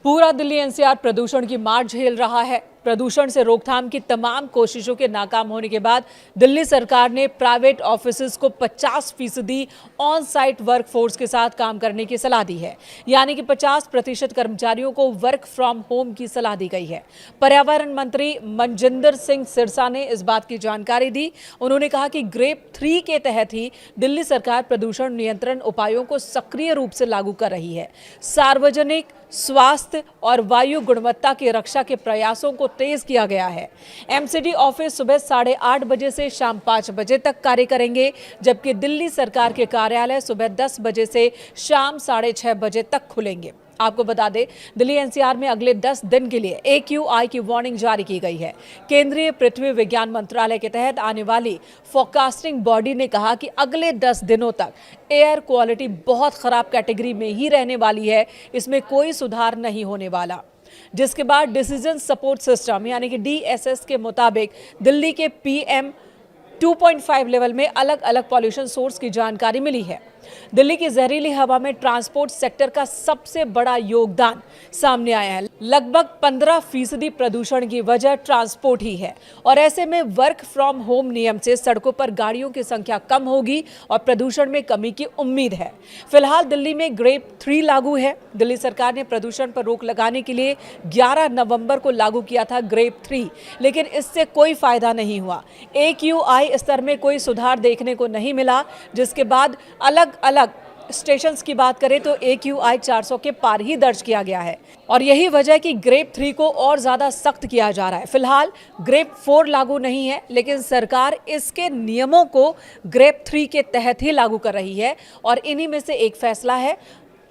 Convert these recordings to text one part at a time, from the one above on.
पूरा दिल्ली एनसीआर प्रदूषण की मार झेल रहा है। प्रदूषण से रोकथाम की तमाम कोशिशों के नाकाम होने के बाद दिल्ली सरकार ने प्राइवेट ऑफिसेज को 50% ऑन साइट वर्कफोर्स के साथ काम करने की सलाह दी है। यानी कि 50% कर्मचारियों को वर्क फ्रॉम होम की सलाह दी गई है। पर्यावरण मंत्री मनजिंदर सिंह सिरसा ने इस बात की जानकारी दी। उन्होंने कहा कि ग्रेप 3 के तहत ही दिल्ली सरकार प्रदूषण नियंत्रण उपायों को सक्रिय रूप से लागू कर रही है। सार्वजनिक स्वास्थ्य और वायु गुणवत्ता की रक्षा के प्रयासों को तेज किया गया है। एमसीडी ऑफिस सुबह 8:30 बजे से शाम 5 बजे तक कार्य करेंगे, जबकि दिल्ली सरकार के कार्यालय सुबह 10 बजे से शाम 6:30 बजे तक खुलेंगे। आपको बता दें, दिल्ली एनसीआर में अगले 10 दिन के लिए AQI की वार्निंग जारी की गई है। केंद्रीय पृथ्वी विज्ञान मंत्रालय के तहत आने वाली फोरकास्टिंग बॉडी ने कहा कि अगले 10 दिनों तक एयर क्वालिटी बहुत खराब कैटेगरी में ही रहने वाली है, इसमें कोई सुधार नहीं होने वाला। जिसके बाद डिसीजन सपोर्ट सिस्टम यानी कि DSS के मुताबिक दिल्ली के PM 2.5 लेवल में अलग अलग पॉल्यूशन सोर्स की जानकारी मिली है। दिल्ली की जहरीली हवा में ट्रांसपोर्ट सेक्टर का सबसे बड़ा योगदान सामने आया है। लगभग 15% प्रदूषण की वजह ट्रांसपोर्ट ही है और ऐसे में वर्क फ्रॉम होम नियम से सड़कों पर गाड़ियों की संख्या कम होगी और प्रदूषण में कमी की उम्मीद है। फिलहाल दिल्ली में ग्रेप 3 लागू है। दिल्ली सरकार ने प्रदूषण पर रोक लगाने के लिए 11 नवंबर को लागू किया था ग्रेप 3, लेकिन इससे कोई फायदा नहीं हुआ। AQI स्तर में कोई सुधार देखने को नहीं मिला, जिसके बाद अलग स्टेशंस की बात करें तो AQI 400 के पार ही दर्ज किया गया है और यही वजह है कि ग्रेप 3 को और ज्यादा सख्त किया जा रहा है। फिलहाल ग्रेप 4 लागू नहीं है, लेकिन सरकार इसके नियमों को ग्रेप 3 के तहत ही लागू कर रही है और इन्हीं में से एक फैसला है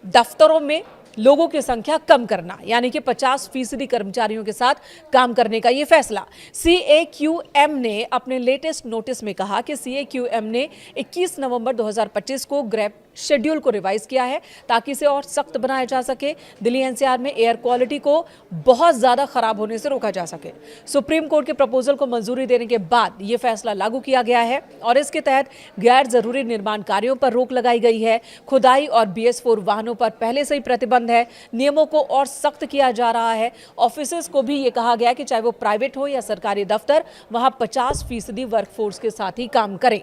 दफ्तरों में लोगों की संख्या कम करना, यानी कि 50% कर्मचारियों के साथ काम करने का ये फैसला। CAQM ने अपने लेटेस्ट नोटिस में कहा कि CAQM ने 21 नवंबर 2025 को ग्रेप शेड्यूल को रिवाइज किया है ताकि इसे और सख्त बनाया जा सके, दिल्ली एनसीआर में एयर क्वालिटी को बहुत ज्यादा खराब होने से रोका जा सके। सुप्रीम कोर्ट के प्रपोजल को मंजूरी देने के बाद यह फैसला लागू किया गया है और इसके तहत गैर जरूरी निर्माण कार्यों पर रोक लगाई गई है। खुदाई और BS4 वाहनों पर पहले से ही प्रतिबंध है। नियमों को और सख्त किया जा रहा है। ऑफिसेज को भी ये कहा गया कि चाहे वो प्राइवेट हो या सरकारी दफ्तर, वहां 50% वर्कफोर्स के साथ ही काम करें।